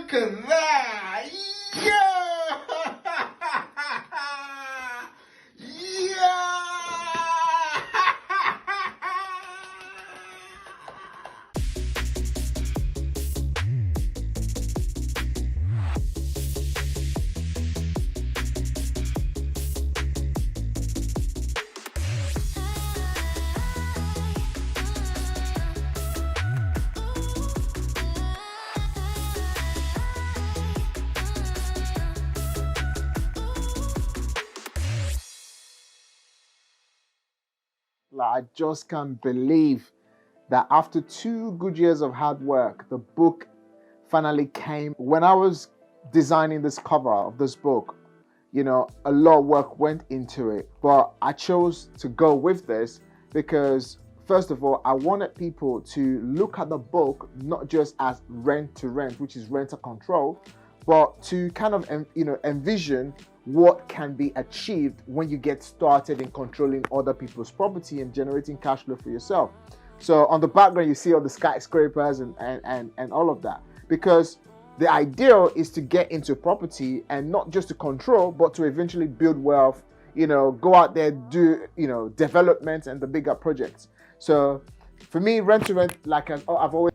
Look at that! Yeah! I just can't believe that after 2 good years of hard work, the book finally came. When I was designing this cover of this book, a lot of work went into it, but I chose to go with this because, first of all, I wanted people to look at the book not just as rent to rent, which is renter control, but to kind of envision what can be achieved when you get started in controlling other people's property and generating cash flow for yourself. So on the background, you see all the skyscrapers and all of that, because the ideal is to get into property and not just to control, but to eventually build wealth, go out there, do, development and the bigger projects. So for me, rent to rent, like I've always,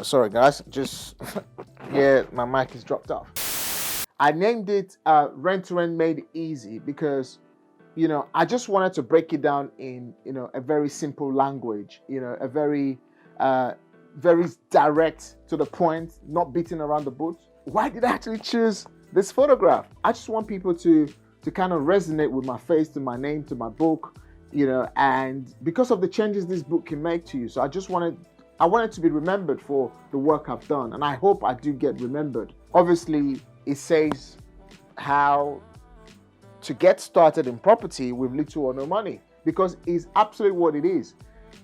sorry guys, just, yeah, my mic is dropped off. I named it Rent to Rent Made Easy because, I just wanted to break it down in, a very simple language, a very direct to the point, not beating around the bush. Why did I actually choose this photograph? I just want people to kind of resonate with my face, to my name, to my book, and because of the changes this book can make to you. So I wanted to be remembered for the work I've done, and I hope I do get remembered. Obviously, it says how to get started in property with little or no money, because it's absolutely what it is.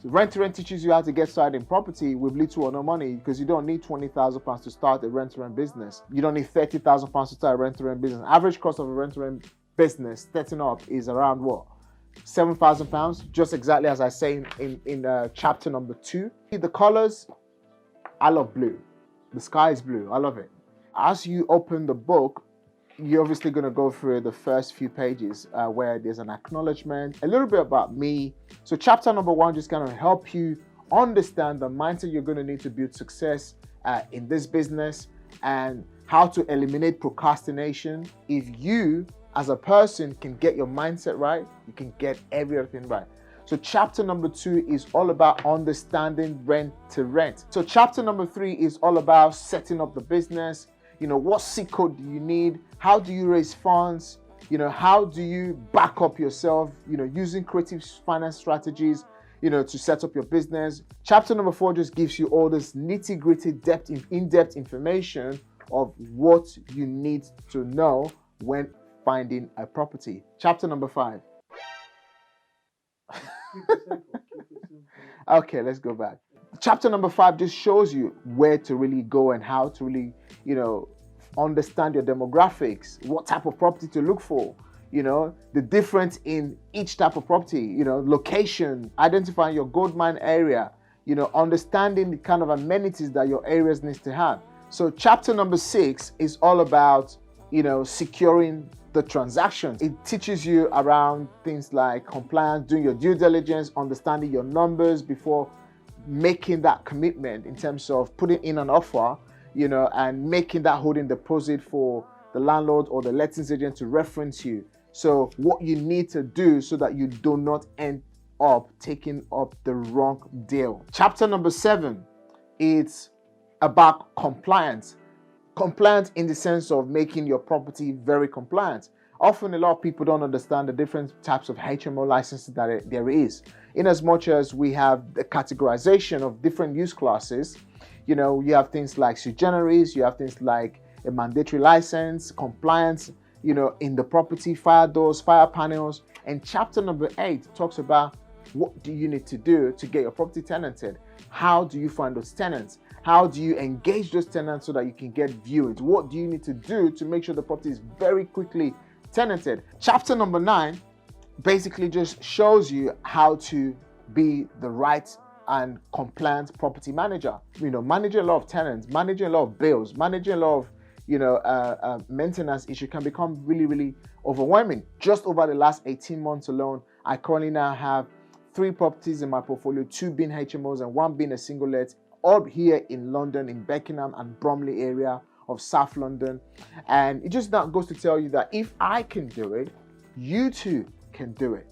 So rent to rent teaches you how to get started in property with little or no money, because you don't need £20,000 to start a rent to rent business. You don't need £30,000 to start a rent to rent business. Average cost of a rent to rent business setting up is around what? £7,000, just exactly as I say in chapter number 2. The colors, I love blue. The sky is blue. I love it. As you open the book, you're obviously going to go through the first few pages where there's an acknowledgement, a little bit about me. So chapter number 1 just going to help you understand the mindset you're going to need to build success in this business and how to eliminate procrastination. If you, as a person, can get your mindset right, you can get everything right. So chapter number 2 is all about understanding rent to rent. So chapter number 3 is all about setting up the business. What seed code do you need? How do you raise funds? How do you back up yourself? Using creative finance strategies, to set up your business. Chapter number 4 just gives you all this nitty-gritty, in-depth information of what you need to know when finding a property. Chapter number 5. Okay, let's go back. Chapter number 5 just shows you where to really go and how to really, understand your demographics, what type of property to look for, the difference in each type of property, location, identifying your gold mine area, understanding the kind of amenities that your areas needs to have. So chapter number 6 is all about, securing the transaction. It teaches you around things like compliance, doing your due diligence, understanding your numbers before making that commitment in terms of putting in an offer, and making that holding deposit for the landlord or the lettings agent to reference you. So what you need to do so that you do not end up taking up the wrong deal. Chapter number 7, it's about compliance. Compliance in the sense of making your property very compliant. Often a lot of people don't understand the different types of HMO licenses that there is. In as much as we have the categorization of different use classes, you have things like sui generis, you have things like a mandatory license, compliance, in the property, fire doors, fire panels. And chapter number 8 talks about what do you need to do to get your property tenanted? How do you find those tenants? How do you engage those tenants so that you can get viewings? What do you need to do to make sure the property is very quickly tenanted? Chapter number 9 basically just shows you how to be the right and compliant property manager. Managing a lot of tenants, managing a lot of bills, managing a lot of maintenance issue can become really, really overwhelming. Just over the last 18 months alone, I currently now have 3 properties in my portfolio, 2 being HMOs and 1 being a single let, all here in London, in Beckenham and Bromley area of South London. And it just now goes to tell you that if I can do it, you too can do it.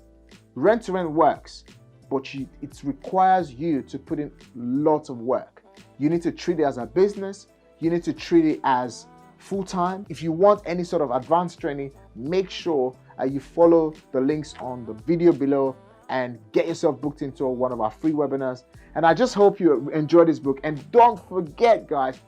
Rent to rent works, but it requires you to put in lots of work. You need to treat it as a business. You need to treat it as full-time. If you want any sort of advanced training, make sure you follow the links on the video below and get yourself booked into one of our free webinars. And I just hope you enjoy this book. And don't forget, guys,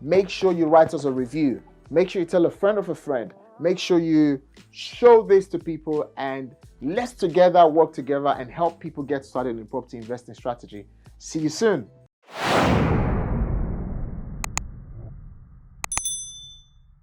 make sure you write us a review. Make sure you tell a friend of a friend. Make sure you show this to people, and let's together work together and help people get started in property investing strategy. See you soon.